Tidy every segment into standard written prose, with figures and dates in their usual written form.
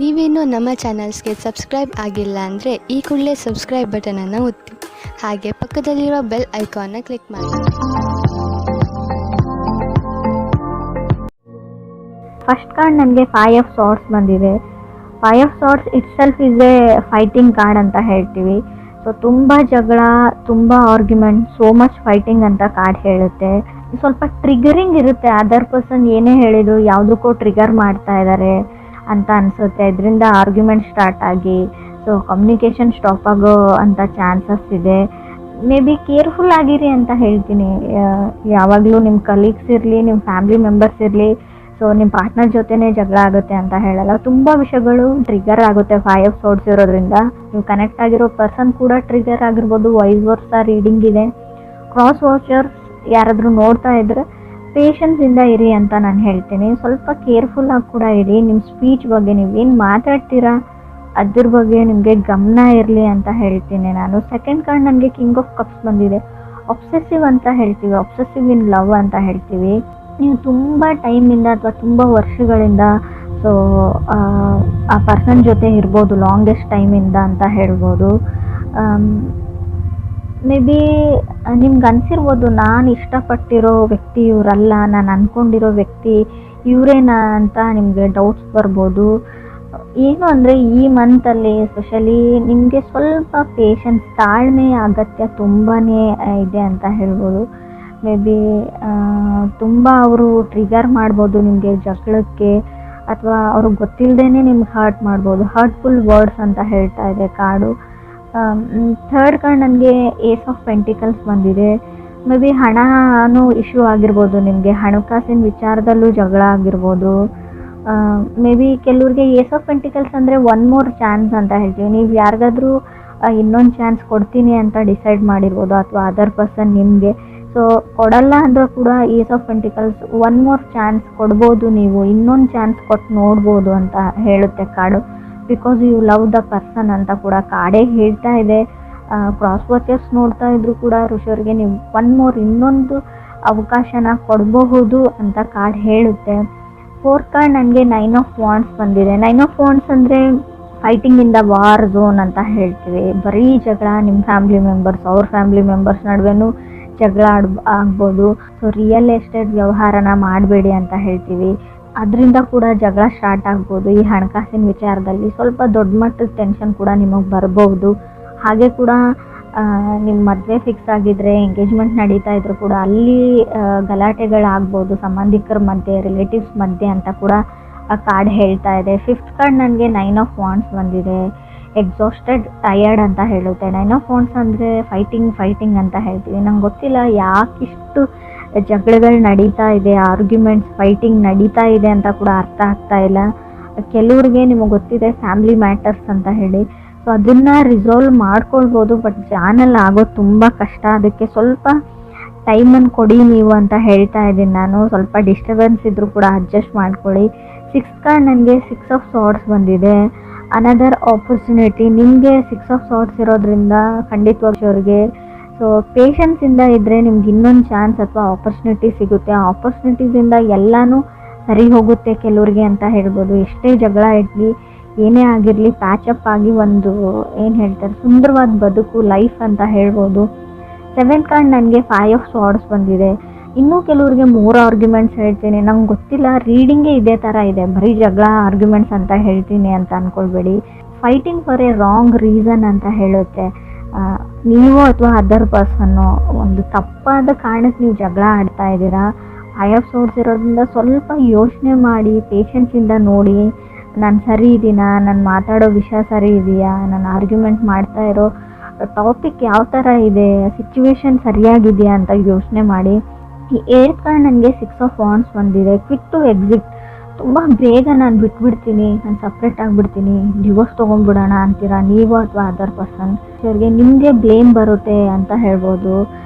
ನೀವೇನೂ ನಮ್ಮ ಚಾನಲ್ಸ್ಗೆ ಸಬ್ಸ್ಕ್ರೈಬ್ ಆಗಿಲ್ಲ ಅಂದರೆ ಈ ಕೂಡಲೇ ಸಬ್ಸ್ಕ್ರೈಬ್ ಬಟನನ್ನು ಒತ್ತಿ, ಹಾಗೆ ಪಕ್ಕದಲ್ಲಿರುವ ಬೆಲ್ ಐಕಾನ್ನ ಕ್ಲಿಕ್ ಮಾಡಿ. ಫಸ್ಟ್ ಕಾರ್ಡ್ ನನಗೆ 5 ಆಫ್ ಸಾರ್ಟ್ಸ್ ಬಂದಿದೆ. 5 of swords it self is A fighting card ಅಂತ ಹೇಳ್ತೀವಿ. ಸೊ ತುಂಬ ಜಗಳ, ತುಂಬ ಆರ್ಗ್ಯುಮೆಂಟ್, ಸೋ ಮಚ್ ಫೈಟಿಂಗ್ ಅಂತ ಕಾರ್ಡ್ ಹೇಳುತ್ತೆ. ಸ್ವಲ್ಪ ಟ್ರಿಗರಿಂಗ್ ಇರುತ್ತೆ. ಅದರ್ ಪರ್ಸನ್ ಏನೇ ಹೇಳಿದ್ರು ಯಾವುದಕ್ಕೂ ಟ್ರಿಗರ್ ಮಾಡ್ತಾ ಇದ್ದಾರೆ ಅಂತ ಅನಿಸುತ್ತೆ. ಇದರಿಂದ ಆರ್ಗ್ಯುಮೆಂಟ್ ಸ್ಟಾರ್ಟ್ ಆಗಿ ಸೊ ಕಮ್ಯುನಿಕೇಷನ್ ಸ್ಟಾಪ್ ಆಗೋ ಅಂಥ ಚಾನ್ಸಸ್ ಇದೆ. ಮೇ ಬಿ ಕೇರ್ಫುಲ್ ಆಗಿರಿ ಅಂತ ಹೇಳ್ತೀನಿ. ಯಾವಾಗಲೂ ನಿಮ್ಮ ಕಲೀಗ್ಸ್ ಇರಲಿ, ನಿಮ್ಮ ಫ್ಯಾಮಿಲಿ ಮೆಂಬರ್ಸ್ ಇರಲಿ, ಸೊ ನಿಮ್ಮ ಪಾರ್ಟ್ನರ್ ಜೊತೆನೇ ಜಗಳ ಆಗುತ್ತೆ ಅಂತ ಹೇಳಲ್ಲ. ತುಂಬ ವಿಷಯಗಳು ಟ್ರಿಗರ್ ಆಗುತ್ತೆ 5 ಆಫ್ ಸಾರ್ಟ್ಸ್ ಇರೋದ್ರಿಂದ. ನೀವು ಕನೆಕ್ಟ್ ಆಗಿರೋ ಪರ್ಸನ್ ಕೂಡ ಟ್ರಿಗರ್ ಆಗಿರ್ಬೋದು. ವೈಸ್ ವರ್ಸಾ ರೀಡಿಂಗ್ ಇದೆ. ಕ್ರಾಸ್ ವಾಚರ್ಸ್ ಯಾರಾದರೂ ನೋಡ್ತಾ ಇದ್ದರೆ ಪೇಷನ್ಸಿಂದ ಇರಿ ಅಂತ ನಾನು ಹೇಳ್ತೀನಿ. ಸ್ವಲ್ಪ ಕೇರ್ಫುಲ್ಲಾಗಿ ಕೂಡ ಇರಿ. ನಿಮ್ಮ ಸ್ಪೀಚ್ ಬಗ್ಗೆ, ನೀವೇನು ಮಾತಾಡ್ತೀರಾ ಅದ್ರ ಬಗ್ಗೆ ನಿಮಗೆ ಗಮನ ಇರಲಿ ಅಂತ ಹೇಳ್ತೀನಿ ನಾನು. ಸೆಕೆಂಡ್ ಕಾರ್ಡ್ ನನಗೆ ಕಿಂಗ್ ಆಫ್ ಕಪ್ಸ್ ಬಂದಿದೆ. ಒಬ್ಸೆಸಿವ್ ಅಂತ ಹೇಳ್ತೀವಿ, ಒಬ್ಸೆಸಿವ್ ಇನ್ ಲವ್ ಅಂತ ಹೇಳ್ತೀವಿ. ನೀವು ತುಂಬ ಟೈಮಿಂದ ಅಥವಾ ತುಂಬ ವರ್ಷಗಳಿಂದ ಸೊ ಆ ಪರ್ಸನ್ ಜೊತೆ ಇರ್ಬೋದು, ಲಾಂಗೆಸ್ಟ್ ಟೈಮಿಂದ ಅಂತ ಹೇಳ್ಬೋದು. ಮೇ ಬಿ ನಿಮ್ಗೆ ಅನಿಸಿರ್ಬೋದು, ನಾನು ಇಷ್ಟಪಟ್ಟಿರೋ ವ್ಯಕ್ತಿ ಇವರಲ್ಲ, ನಾನು ಅಂದ್ಕೊಂಡಿರೋ ವ್ಯಕ್ತಿ ಇವರೇನಾ ಅಂತ ನಿಮಗೆ ಡೌಟ್ಸ್ ಬರ್ಬೋದು. ಏನು ಅಂದರೆ ಈ ಮಂತಲ್ಲಿ ಎಸ್ಪೆಷಲಿ ನಿಮಗೆ ಸ್ವಲ್ಪ ಪೇಷನ್ಸ್, ತಾಳ್ಮೆ ಅಗತ್ಯ ತುಂಬಾ ಇದೆ ಅಂತ ಹೇಳ್ಬೋದು. ಮೇ ಬಿ ತುಂಬ ಅವರು ಟ್ರಿಗರ್ ಮಾಡ್ಬೋದು ನಿಮಗೆ ಜಗಳಕ್ಕೆ, ಅಥವಾ ಅವ್ರಿಗೆ ಗೊತ್ತಿಲ್ಲದೇ ನಿಮ್ಗೆ ಹರ್ಟ್ ಮಾಡ್ಬೋದು. ಹರ್ಟ್ಫುಲ್ ವರ್ಡ್ಸ್ ಅಂತ ಹೇಳ್ತಾ ಇದೆ ಕಾರ್ಡು. ಥರ್ಡ್ ಕಾರ್ಡ್ ನನಗೆ ಏಸ್ ಆಫ್ ಪೆಂಟಿಕಲ್ಸ್ ಬಂದಿದೆ. ಮೇ ಬಿ ಹಣನೂ ಇಶ್ಯೂ ಆಗಿರ್ಬೋದು, ನಿಮಗೆ ಹಣಕಾಸಿನ ವಿಚಾರದಲ್ಲೂ ಜಗಳ ಆಗಿರ್ಬೋದು. ಮೇ ಬಿ ಕೆಲವ್ರಿಗೆ ಏಸ್ ಆಫ್ ಪೆಂಟಿಕಲ್ಸ್ ಅಂದರೆ ಒನ್ ಮೋರ್ ಚಾನ್ಸ್ ಅಂತ ಹೇಳ್ತೀವಿ. ನೀವು ಯಾರಿಗಾದ್ರೂ ಇನ್ನೊಂದು ಚಾನ್ಸ್ ಕೊಡ್ತೀನಿ ಅಂತ ಡಿಸೈಡ್ ಮಾಡಿರ್ಬೋದು, ಅಥವಾ ಅದರ್ ಪರ್ಸನ್ ನಿಮಗೆ. ಸೊ ಕೊಡಲ್ಲ ಅಂದರೂ ಕೂಡ ace of pentacles one more chance ಕೊಡ್ಬೋದು, ನೀವು ಇನ್ನೊಂದು ಚಾನ್ಸ್ ಕೊಟ್ಟು ನೋಡ್ಬೋದು ಅಂತ ಹೇಳುತ್ತೆ card. Because you love the person ಅಂತ ಕೂಡ ಕಾರ್ಡೇ ಹೇಳ್ತಾ ಇದೆ. ಕ್ರಾಸ್ ವಾಚರ್ಸ್ ನೋಡ್ತಾ ಇದ್ರು ಕೂಡ ಋಷಿಯವ್ರಿಗೆ ನೀವು ಒನ್ ಮೋರ್ ಇನ್ನೊಂದು ಅವಕಾಶನ ಕೊಡಬಹುದು ಅಂತ ಕಾರ್ಡ್ ಹೇಳುತ್ತೆ. ಫೋರ್ತ್ ಕಾರ್ಡ್ ನನಗೆ 9 ಆಫ್ ವಾಂಡ್ಸ್ ಬಂದಿದೆ. 9 ಆಫ್ ವಾಂಡ್ಸ್ ಅಂದರೆ fighting in the war zone ಅಂತ ಹೇಳ್ತೀವಿ. ಬರೀ ಜಗಳ, ನಿಮ್ಮ ಫ್ಯಾಮಿಲಿ ಮೆಂಬರ್ಸ್ ಅವ್ರ ಫ್ಯಾಮಿಲಿ ಮೆಂಬರ್ಸ್ ನಡುವೆನೂ ಜಗಳ ಆಗ್ಬೋದು. ಸೊ ರಿಯಲ್ ಎಸ್ಟೇಟ್ ವ್ಯವಹಾರನ ಮಾಡಬೇಡಿ ಅಂತ ಹೇಳ್ತೀವಿ. ಅದರಿಂದ ಕೂಡ ಜಗಳ ಸ್ಟಾರ್ಟ್ ಆಗ್ಬೋದು. ಈ ಹಣಕಾಸಿನ ವಿಚಾರದಲ್ಲಿ ಸ್ವಲ್ಪ ದೊಡ್ಡ ಮಟ್ಟದ ಟೆನ್ಷನ್ ಕೂಡ ನಿಮಗೆ ಬರ್ಬೋದು. ಹಾಗೆ ಕೂಡ ನಿಮ್ಮ ಮದುವೆ ಫಿಕ್ಸ್ ಆಗಿದ್ದರೆ, ಎಂಗೇಜ್ಮೆಂಟ್ ನಡೀತಾ ಇದ್ರು ಕೂಡ ಅಲ್ಲಿ ಗಲಾಟೆಗಳಾಗ್ಬೋದು ಸಂಬಂಧಿಕರ ಮಧ್ಯೆ, ರಿಲೇಟಿವ್ಸ್ ಮಧ್ಯೆ ಅಂತ ಕೂಡ ಆ ಕಾರ್ಡ್ ಹೇಳ್ತಾ ಇದೆ. ಫಿಫ್ತ್ ಕಾರ್ಡ್ ನನಗೆ 9 ಆಫ್ ವಾಂಡ್ಸ್ ಬಂದಿದೆ. ಎಕ್ಸಾಸ್ಟೆಡ್, ಟಯರ್ಡ್ ಅಂತ ಹೇಳುತ್ತೆ. 9 ಆಫ್ ವಾಂಡ್ಸ್ ಅಂದರೆ ಫೈಟಿಂಗ್ ಅಂತ ಹೇಳ್ತೀವಿ. ನಂಗೆ ಗೊತ್ತಿಲ್ಲ ಯಾಕಿಷ್ಟು ಜಗಳಗಳು ನಡೀತಾ ಇದೆ, ಆರ್ಗ್ಯುಮೆಂಟ್ಸ್, ಫೈಟಿಂಗ್ ನಡೀತಾ ಇದೆ ಅಂತ ಕೂಡ ಅರ್ಥ ಆಗ್ತಾ ಇಲ್ಲ. ಕೆಲವ್ರಿಗೆ ನಿಮಗೆ ಗೊತ್ತಿದೆ ಫ್ಯಾಮಿಲಿ ಮ್ಯಾಟರ್ಸ್ ಅಂತ ಹೇಳಿ, ಸೊ ಅದನ್ನು ರಿಸಾಲ್ವ್ ಮಾಡ್ಕೊಳ್ಬೋದು. ಬಟ್ ಜಾನಲ್ಲಿ ಆಗೋದು ತುಂಬ ಕಷ್ಟ. ಅದಕ್ಕೆ ಸ್ವಲ್ಪ ಟೈಮನ್ನು ಕೊಡಿ ನೀವು ಅಂತ ಹೇಳ್ತಾ ಇದ್ದೀನಿ ನಾನು. ಸ್ವಲ್ಪ ಡಿಸ್ಟರ್ಬೆನ್ಸ್ ಇದ್ದರೂ ಕೂಡ ಅಡ್ಜಸ್ಟ್ ಮಾಡ್ಕೊಳ್ಳಿ. 6th ಕಾರ್ಡ್ ನನಗೆ 6 ಆಫ್ ಸಾರ್ಟ್ಸ್ ಬಂದಿದೆ. Another opportunity. ನಿಮಗೆ 6 ಆಫ್ ಸಾರ್ಟ್ಸ್ ಇರೋದ್ರಿಂದ ಖಂಡಿತವಾಗಿ ಅವ್ರಿಗೆ ಸೊ ಪೇಷನ್ಸಿಂದ ಇದ್ದರೆ ನಿಮ್ಗೆ ಇನ್ನೊಂದು ಚಾನ್ಸ್ ಅಥವಾ ಆಪರ್ಚುನಿಟಿ ಸಿಗುತ್ತೆ. ಆ ಆಪರ್ಚುನಿಟೀಸಿಂದ ಎಲ್ಲನೂ ಸರಿ ಹೋಗುತ್ತೆ ಕೆಲವ್ರಿಗೆ ಅಂತ ಹೇಳ್ಬೋದು. ಎಷ್ಟೇ ಜಗಳ ಇರಲಿ, ಏನೇ ಆಗಿರಲಿ, ಪ್ಯಾಚಪ್ ಆಗಿ ಒಂದು ಏನು ಹೇಳ್ತಾರೆ ಸುಂದರವಾದ ಬದುಕು, ಲೈಫ್ ಅಂತ ಹೇಳ್ಬೋದು. 7th ಕಾರ್ಡ್ ನನಗೆ 5 ಆಫ್ ಸಾರ್ಟ್ಸ್ ಬಂದಿದೆ. ಇನ್ನೂ ಕೆಲವ್ರಿಗೆ 3 ಆರ್ಗ್ಯುಮೆಂಟ್ಸ್ ಹೇಳ್ತೀನಿ. ನಂಗೆ ಗೊತ್ತಿಲ್ಲ, ರೀಡಿಂಗೇ ಇದೇ ಥರ ಇದೆ, ಬರೀ ಜಗಳ ಆರ್ಗ್ಯುಮೆಂಟ್ಸ್ ಅಂತ ಹೇಳ್ತೀನಿ ಅಂತ ಅಂದ್ಕೊಳ್ಬೇಡಿ. Fighting for a wrong reason ಅಂತ ಹೇಳುತ್ತೆ. ನೀವು ಅಥವಾ ಅದರ್ ಪರ್ಸನ್ನು ಒಂದು ತಪ್ಪಾದ ಕಾರಣಕ್ಕೆ ನೀವು ಜಗಳ ಆಡ್ತಾ ಇದ್ದೀರಾ. 5 ಆಫ್ ಸಾರ್ಟ್ಸ್ ಇರೋದ್ರಿಂದ ಸ್ವಲ್ಪ ಯೋಚನೆ ಮಾಡಿ, ಪೇಷನ್ಸಿಂದ ನೋಡಿ, ನಾನು ಸರಿ ಇದ್ದೀನಾ, ನಾನು ಮಾತಾಡೋ ವಿಷಯ ಸರಿ ಇದೆಯಾ, ನಾನು ಆರ್ಗ್ಯುಮೆಂಟ್ ಮಾಡ್ತಾ ಇರೋ ಟಾಪಿಕ್ ಯಾವ ಥರ ಇದೆ, ಸಿಚುವೇಶನ್ ಸರಿಯಾಗಿದೆಯಾ ಅಂತ ಯೋಚನೆ ಮಾಡಿ. ಈ 8th ಕಾರ್ಡ್ ನನಗೆ 6 ಆಫ್ ವಾಂಡ್ಸ್ ಬಂದಿದೆ. Quick to exit. ತುಂಬ ಬೇಗ ನಾನು ಬಿಟ್ಬಿಡ್ತೀನಿ, ನಾನು ಸಪ್ರೇಟ್ ಆಗಿಬಿಡ್ತೀನಿ, ಡಿವೋರ್ಸ್ ತೊಗೊಂಡ್ಬಿಡೋಣ ಅಂತೀರಾ ನೀವು ಅಥವಾ ಅದರ್ ಪರ್ಸನ್. ಅವ್ರಿಗೆ ನಿಮಗೆ ಬ್ಲೇಮ್ ಬರುತ್ತೆ ಅಂತ ಹೇಳ್ಬೋದು.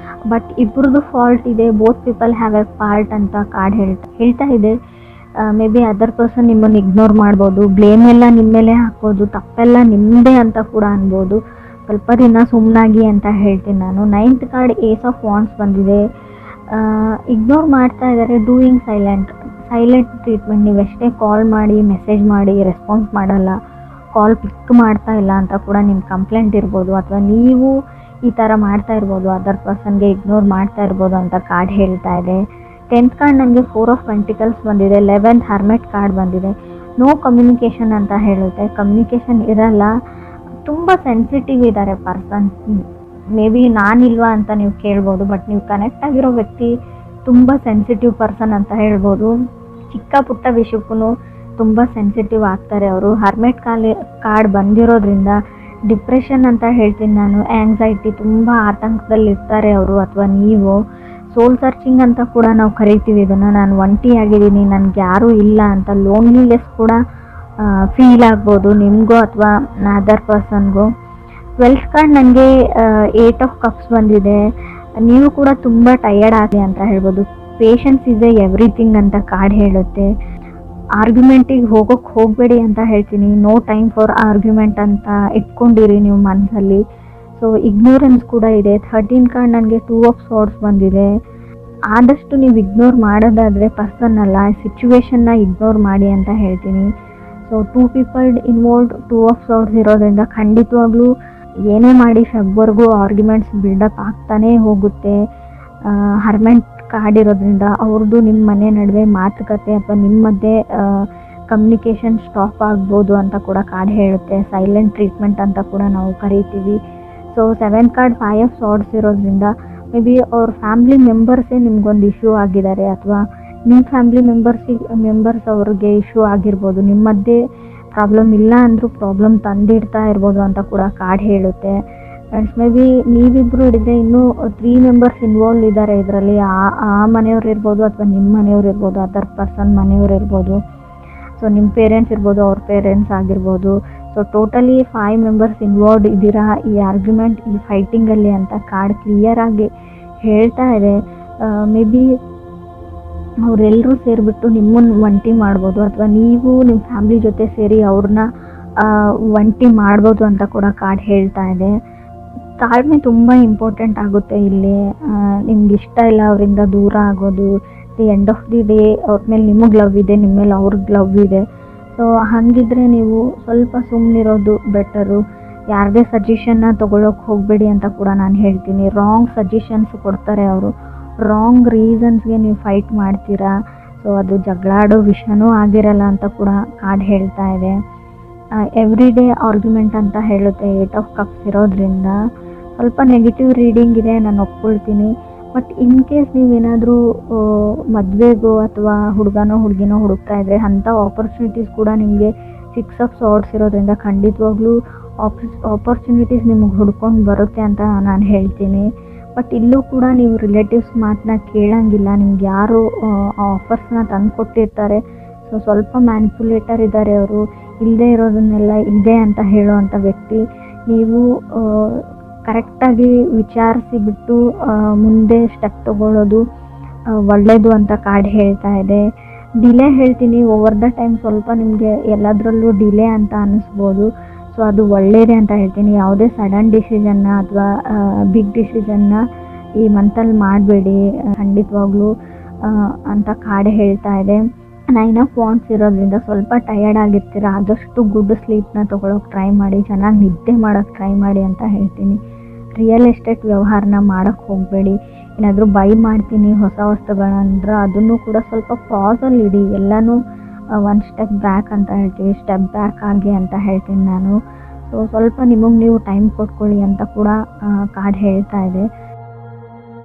ಬಟ್ ಇಬ್ಬರದ್ದು ಫಾಲ್ಟ್ ಇದೆ. Both people have A part ಅಂತ ಕಾರ್ಡ್ ಹೇಳ್ತಾ ಇದೆ. ಮೇ ಬಿ ಅದರ್ ಪರ್ಸನ್ ನಿಮ್ಮನ್ನು ಇಗ್ನೋರ್ ಮಾಡ್ಬೋದು, ಬ್ಲೇಮ್ ಎಲ್ಲ ನಿಮ್ಮ ಮೇಲೆ ಹಾಕ್ಬೋದು, ತಪ್ಪೆಲ್ಲ ನಿಮ್ಮದೇ ಅಂತ ಕೂಡ ಅನ್ಬೋದು. ಸ್ವಲ್ಪ ದಿನ ಸುಮ್ಮನಾಗಿ ಅಂತ ಹೇಳ್ತೀನಿ ನಾನು. 9th card ace of wands ಬಂದಿದೆ. ಇಗ್ನೋರ್ ಮಾಡ್ತಾ ಇದ್ದಾರೆ. Doing silent treatment. ನೀವೆಷ್ಟೇ ಕಾಲ್ ಮಾಡಿ ಮೆಸೇಜ್ ಮಾಡಿ ರೆಸ್ಪಾನ್ಸ್ ಮಾಡಲ್ಲ, ಕಾಲ್ ಪಿಕ್ ಮಾಡ್ತಾ ಇಲ್ಲ ಅಂತ ಕೂಡ ನಿಮ್ಮ ಕಂಪ್ಲೇಂಟ್ ಇರ್ಬೋದು, ಅಥವಾ ನೀವು ಈ ಥರ ಮಾಡ್ತಾ ಇರ್ಬೋದು, ಅದರ್ ಪರ್ಸನ್ಗೆ ಇಗ್ನೋರ್ ಮಾಡ್ತಾ ಇರ್ಬೋದು ಅಂತ ಕಾರ್ಡ್ ಹೇಳ್ತಾ ಇದೆ. 10th ಕಾರ್ಡ್ ನನಗೆ 4 ಆಫ್ ಪೆಂಟಿಕಲ್ಸ್ ಬಂದಿದೆ, 11th ಹರ್ಮೆಟ್ ಕಾರ್ಡ್ ಬಂದಿದೆ. ನೋ ಕಮ್ಯುನಿಕೇಷನ್ ಅಂತ ಹೇಳುತ್ತೆ. ಕಮ್ಯುನಿಕೇಷನ್ ಇರಲ್ಲ, ತುಂಬ ಸೆನ್ಸಿಟಿವ್ ಇದ್ದಾರೆ ಪರ್ಸನ್. ಮೇ ಬಿ ನಾನಿಲ್ವಾ ಅಂತ ನೀವು ಕೇಳ್ಬೋದು, ಬಟ್ ನೀವು ಕನೆಕ್ಟ್ ಆಗಿರೋ ವ್ಯಕ್ತಿ ತುಂಬ ಸೆನ್ಸಿಟಿವ್ ಪರ್ಸನ್ ಅಂತ ಹೇಳ್ಬೋದು. ಚಿಕ್ಕ ಪುಟ್ಟ ವಿಷಯಕ್ಕೂ ತುಂಬ ಸೆನ್ಸಿಟಿವ್ ಆಗ್ತಾರೆ ಅವರು. ಹರ್ಮೆಟ್ ಕಾರ್ಡ್ ಬಂದಿರೋದ್ರಿಂದ ಡಿಪ್ರೆಷನ್ ಅಂತ ಹೇಳ್ತೀನಿ ನಾನು, ಆ್ಯಂಗ್ಸೈಟಿ, ತುಂಬ ಆತಂಕದಲ್ಲಿರ್ತಾರೆ ಅವರು ಅಥವಾ ನೀವು. ಸೋಲ್ ಸರ್ಚಿಂಗ್ ಅಂತ ಕೂಡ ನಾವು ಕರಿತೀವಿ ಇದನ್ನು. ನಾನು ಒಂಟಿ ಆಗಿದ್ದೀನಿ, ನನಗೆ ಯಾರೂ ಇಲ್ಲ ಅಂತ ಲೋನ್ಲಿನೆಸ್ ಕೂಡ ಫೀಲ್ ಆಗ್ಬೋದು ನಿಮಗೂ ಅಥವಾ ಅದರ್ ಪರ್ಸನ್ಗೂ. 12th ಕಾರ್ಡ್ ನನಗೆ 8 ಆಫ್ ಕಪ್ಸ್ ಬಂದಿದೆ. ನೀವು ಕೂಡ ತುಂಬ ಟಯರ್ಡ್ ಆಗಿ ಅಂತ ಹೇಳ್ಬೋದು. ಪೇಷನ್ಸ್ ಇಸ್ ಎವ್ರಿಥಿಂಗ್ ಅಂತ ಕಾರ್ಡ್ ಹೇಳುತ್ತೆ. ಆರ್ಗ್ಯುಮೆಂಟಿಗೆ ಹೋಗಬೇಡಿ ಅಂತ ಹೇಳ್ತೀನಿ. ನೋ ಟೈಮ್ ಫಾರ್ ಆರ್ಗ್ಯುಮೆಂಟ್ ಅಂತ ಇಟ್ಕೊಂಡಿರಿ ನೀವು ಮನಸ್ಸಲ್ಲಿ. ಸೊ ಇಗ್ನೋರೆನ್ಸ್ ಕೂಡ ಇದೆ. 13 ಕಾರ್ಡ್ ನನಗೆ 2 ಆಫ್ ಸಾರ್ಡ್ಸ್ ಬಂದಿದೆ. ಆದಷ್ಟು ನೀವು ಇಗ್ನೋರ್ ಮಾಡೋದಾದರೆ ಪರ್ಸನ್ ಅಲ್ಲ, ಸಿಚುವೇಶನ್ನ ಇಗ್ನೋರ್ ಮಾಡಿ ಅಂತ ಹೇಳ್ತೀನಿ. ಸೊ 2 ಪೀಪಲ್ ಇನ್ವಾಲ್ವ್ಡ್, 2 ಆಫ್ ಸಾರ್ಡ್ಸ್ ಇರೋದ್ರಿಂದ ಖಂಡಿತವಾಗ್ಲೂ ಏನೇ ಮಾಡಿ ಫೆಬ್ವರೆಗೂ ಆರ್ಗ್ಯುಮೆಂಟ್ಸ್ ಬಿಲ್ಡಪ್ ಆಗ್ತಾನೇ ಹೋಗುತ್ತೆ. ಹರ್ಮೆಂಟ್ ಕಾರ್ಡ್ ಇರೋದ್ರಿಂದ ಅವ್ರದ್ದು ನಿಮ್ಮ ಮನೆ ನಡುವೆ ಮಾತುಕತೆ ಅಥವಾ ನಿಮ್ಮ ಮಧ್ಯೆ ಕಮ್ಯುನಿಕೇಷನ್ ಸ್ಟಾಪ್ ಆಗ್ಬೋದು ಅಂತ ಕೂಡ ಕಾರ್ಡ್ ಹೇಳುತ್ತೆ. ಸೈಲೆಂಟ್ ಟ್ರೀಟ್ಮೆಂಟ್ ಅಂತ ಕೂಡ ನಾವು ಕರಿತೀವಿ. ಸೊ 7th ಕಾರ್ಡ್ 5 ಆಫ್ ಸಾರ್ಡ್ಸ್ ಇರೋದ್ರಿಂದ ಮೇ ಬಿ ಅವ್ರ ಫ್ಯಾಮ್ಲಿ ಮೆಂಬರ್ಸೇ ನಿಮ್ಗೊಂದು ಇಶ್ಯೂ ಆಗಿದ್ದಾರೆ, ಅಥವಾ ನಿಮ್ಮ ಫ್ಯಾಮ್ಲಿ ಮೆಂಬರ್ಸ್ ಅವ್ರಿಗೆ ಇಶ್ಯೂ ಆಗಿರ್ಬೋದು. ನಿಮ್ಮ ಮಧ್ಯೆ ಪ್ರಾಬ್ಲಮ್ ಇಲ್ಲ ಅಂದರೂ ಪ್ರಾಬ್ಲಮ್ ತಂದಿಡ್ತಾ ಇರ್ಬೋದು ಅಂತ ಕೂಡ ಕಾರ್ಡ್ ಹೇಳುತ್ತೆ. ಆ್ಯಂಡ್ ಮೇ ಬಿ ನೀವಿಬ್ಬರು ಹಿಡಿದ್ರೆ ಇನ್ನೂ 3 ಮೆಂಬರ್ಸ್ ಇನ್ವಾಲ್ವ್ ಇದ್ದಾರೆ ಇದರಲ್ಲಿ. ಆ ಮನೆಯವ್ರು ಇರ್ಬೋದು ಅಥವಾ ನಿಮ್ಮ ಮನೆಯವ್ರು ಇರ್ಬೋದು, ಅದರ್ ಪರ್ಸನ್ ಮನೆಯವ್ರು ಇರ್ಬೋದು. ಸೊ ನಿಮ್ಮ ಪೇರೆಂಟ್ಸ್ ಇರ್ಬೋದು, ಅವ್ರ ಪೇರೆಂಟ್ಸ್ ಆಗಿರ್ಬೋದು. ಸೊ ಟೋಟಲಿ 5 ಮೆಂಬರ್ಸ್ ಇನ್ವಾಲ್ವ್ಡ್ ಇದ್ದೀರಾ ಈ ಆರ್ಗ್ಯುಮೆಂಟ್, ಈ ಫೈಟಿಂಗಲ್ಲಿ ಅಂತ ಕಾರ್ಡ್ ಕ್ಲಿಯರಾಗಿ ಹೇಳ್ತಾ ಇದೆ. ಮೇ ಬಿ ಅವರೆಲ್ಲರೂ ಸೇರಿಬಿಟ್ಟು ನಿಮ್ಮನ್ನು ಒಂಟಿ ಮಾಡ್ಬೋದು, ಅಥವಾ ನೀವು ನಿಮ್ಮ ಫ್ಯಾಮ್ಲಿ ಜೊತೆ ಸೇರಿ ಅವ್ರನ್ನ ಒಂಟಿ ಮಾಡ್ಬೋದು ಅಂತ ಕೂಡ ಕಾರ್ಡ್ ಹೇಳ್ತಾ ಇದೆ. ತಾಳ್ಮೆ ತುಂಬ ಇಂಪಾರ್ಟೆಂಟ್ ಆಗುತ್ತೆ ಇಲ್ಲಿ. ನಿಮ್ಗೆ ಇಷ್ಟ ಇಲ್ಲ ಅವರಿಂದ ದೂರ ಆಗೋದು. The end of the day ಅವ್ರ ಮೇಲೆ ನಿಮಗೆ ಲವ್ ಇದೆ, ನಿಮ್ಮ ಮೇಲೆ ಅವ್ರಿಗೆ ಲವ್ ಇದೆ. ಸೊ ಹಾಗಿದ್ರೆ ನೀವು ಸ್ವಲ್ಪ ಸುಮ್ಮನಿರೋದು ಬೆಟರು. ಯಾರದೇ ಸಜೆಷನ್ನ ತೊಗೊಳಕ್ಕೆ ಹೋಗಬೇಡಿ ಅಂತ ಕೂಡ ನಾನು ಹೇಳ್ತೀನಿ. ರಾಂಗ್ ಸಜೆಷನ್ಸ್ ಕೊಡ್ತಾರೆ ಅವರು, ರಾಂಗ್ ರೀಸನ್ಸ್ಗೆ ನೀವು ಫೈಟ್ ಮಾಡ್ತೀರಾ. ಸೊ ಅದು ಜಗಳಾಡೋ ವಿಷಯನೂ ಆಗಿರಲ್ಲ ಅಂತ ಕೂಡ ಕಾರ್ಡ್ ಹೇಳ್ತಾ ಇದೆ. ಎವ್ರಿ ಡೇ ಆರ್ಗ್ಯುಮೆಂಟ್ ಅಂತ ಹೇಳುತ್ತೆ 8 ಆಫ್ ಕಪ್ಸ್ ಇರೋದ್ರಿಂದ. ಸ್ವಲ್ಪ ನೆಗೆಟಿವ್ ರೀಡಿಂಗ್ ಇದೆ, ನಾನು ಒಪ್ಕೊಳ್ತೀನಿ. ಬಟ್ ಇನ್ ಕೇಸ್ ನೀವೇನಾದರೂ ಮದುವೆಗೋ ಅಥವಾ ಹುಡುಗನೋ ಹುಡುಗಿನೋ ಹುಡುಕ್ತಾ ಇದ್ದರೆ ಅಂಥ ಆಪರ್ಚುನಿಟೀಸ್ ಕೂಡ ನಿಮಗೆ 6 ಆಫ್ ಸಾರ್ಡ್ಸ್ ಇರೋದ್ರಿಂದ ಖಂಡಿತವಾಗ್ಲೂ ಆಪರ್ಚುನಿಟೀಸ್ ನಿಮಗೆ ಹುಡ್ಕೊಂಡು ಬರುತ್ತೆ ಅಂತ ನಾನು ಹೇಳ್ತೀನಿ. ಬಟ್ ಇಲ್ಲೂ ಕೂಡ ನೀವು ರಿಲೇಟಿವ್ಸ್ ಮಾತನ್ನ ಕೇಳೋಂಗಿಲ್ಲ. ನಿಮ್ಗೆ ಯಾರು ಆಫರ್ಸ್ನ ತಂದು ಕೊಟ್ಟಿರ್ತಾರೆ. ಸೊ ಸ್ವಲ್ಪ ಮ್ಯಾನಿಪುಲೇಟರ್ ಇದ್ದಾರೆ ಅವರು. ಇಲ್ಲದೆ ಇರೋದನ್ನೆಲ್ಲ ಇದೆ ಅಂತ ಹೇಳೋವಂಥ ವ್ಯಕ್ತಿ. ನೀವು ಕರೆಕ್ಟಾಗಿ ವಿಚಾರಿಸಿ ಬಿಟ್ಟು ಮುಂದೆ ಸ್ಟೆಪ್ ತೊಗೊಳ್ಳೋದು ಒಳ್ಳೆಯದು ಅಂತ ಕಾರ್ಡ್ ಹೇಳ್ತಾ ಇದೆ. ಡಿಲೇ ಹೇಳ್ತೀನಿ. ಓವರ್ ದ ಟೈಮ್ ಸ್ವಲ್ಪ ನಿಮಗೆ ಎಲ್ಲದರಲ್ಲೂ ಡಿಲೇ ಅಂತ ಅನ್ನಿಸ್ಬೋದು. ಸೊ ಅದು ಒಳ್ಳೆಯದೇ ಅಂತ ಹೇಳ್ತೀನಿ. ಯಾವುದೇ ಸಡನ್ ಡಿಸಿಷನ್ನ ಅಥವಾ ಬಿಗ್ ಡಿಸಿಷನ್ನ ಈ ಮಂತಲ್ಲಿ ಮಾಡಬೇಡಿ ಖಂಡಿತವಾಗ್ಲೂ ಅಂತ ಕಾರ್ಡ್ ಹೇಳ್ತಾ ಇದೆ. 9 ಆಫ್ ವಾಂಡ್ಸ್ ಇರೋದ್ರಿಂದ ಸ್ವಲ್ಪ ಟಯರ್ಡ್ ಆಗಿರ್ತೀರ. ಆದಷ್ಟು ಗುಡ್ ಸ್ಲೀಪ್ನ ತೊಗೊಳಕ್ಕೆ ಟ್ರೈ ಮಾಡಿ, ಚೆನ್ನಾಗಿ ನಿದ್ದೆ ಮಾಡೋಕ್ಕೆ ಟ್ರೈ ಮಾಡಿ ಅಂತ ಹೇಳ್ತೀನಿ. ರಿಯಲ್ ಎಸ್ಟೇಟ್ ವ್ಯವಹಾರನ ಮಾಡೋಕ್ಕೆ ಹೋಗಬೇಡಿ. ಏನಾದರೂ ಬೈ ಮಾಡ್ತೀನಿ ಹೊಸ ವಸ್ತುಗಳಂದ್ರೆ ಅದನ್ನು ಕೂಡ ಸ್ವಲ್ಪ ಪಾಸಲ್ಲಿ ಇಡಿ. ಎಲ್ಲನೂ 1 ಸ್ಟೆಪ್ ಬ್ಯಾಕ್ ಅಂತ ಹೇಳ್ತೀವಿ, ಸ್ಟೆಪ್ ಬ್ಯಾಕ್ ಆಗಿ ಅಂತ ಹೇಳ್ತೀನಿ ನಾನು. ಸೊ ಸ್ವಲ್ಪ ನಿಮಗೆ ನೀವು ಟೈಮ್ ಕೊಟ್ಕೊಳ್ಳಿ ಅಂತ ಕೂಡ ಕಾರ್ಡ್ ಹೇಳ್ತಾ ಇದೆ.